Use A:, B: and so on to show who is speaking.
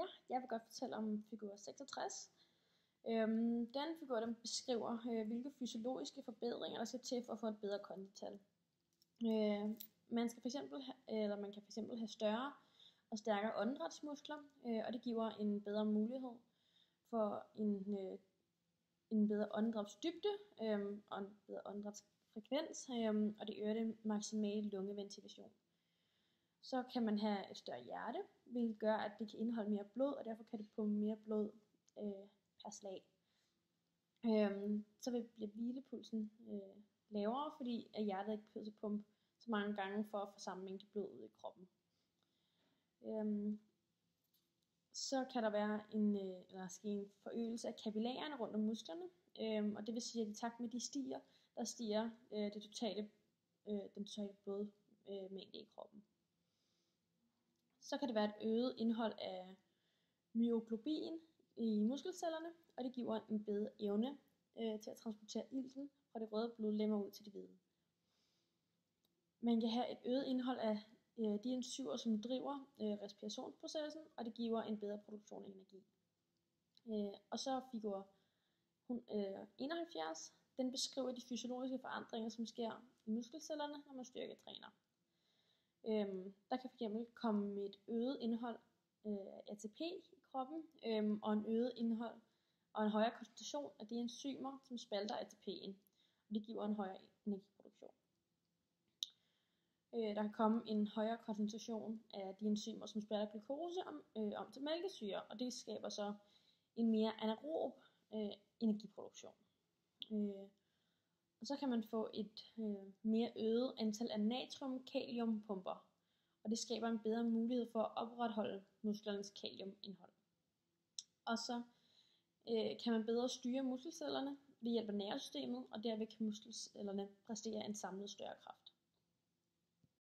A: Ja, jeg vil godt fortælle om figur 66. Den figur den beskriver, hvilke fysiologiske forbedringer der skal til for at få et bedre kondital. Man kan fx have større og stærkere åndedrætsmuskler, og det giver en bedre mulighed for en bedre åndedrætsdybde og en bedre åndedrætsfrekvens, og det øger den maksimale lungeventilation. Så kan man have et større hjerte, hvilket gør, at det kan indeholde mere blod, og derfor kan det pumpe mere blod per slag. Så bliver hvilepulsen lavere, fordi at hjertet ikke behøver at pumpe så mange gange for at få samme mængde blod ud i kroppen. Så kan der være en forøgelse af kapillærerne rundt om musklerne, og det vil sige, at i takt med de stiger, der stiger den totale blodmængde i kroppen. Så kan det være et øget indhold af myoglobin i muskelcellerne, og det giver en bedre evne til at transportere ilten fra de røde blodlemmer ud til de hvide. Man kan have et øget indhold af de enzymer, som driver respirationsprocessen, og det giver en bedre produktion af energi. Og så figur 71, den beskriver de fysiologiske forandringer, som sker i muskelcellerne, når man styrketræner. Der kan fx komme et øget indhold af ATP i kroppen, og en øget indhold og en højere koncentration af de enzymer, som spalter ATP'en, og det giver en højere energiproduktion. Der kan komme en højere koncentration af de enzymer, som spalter glukose om til mælkesyre, og det skaber så en mere anaerob energiproduktion. Og så kan man få et mere øget antal af natrium-kaliumpumper, og det skaber en bedre mulighed for at opretholde musklernes kaliumindhold. Og så kan man bedre styre muskelcellerne ved hjælp af nervesystemet, og derved kan muskelcellerne præstere en samlet større kraft.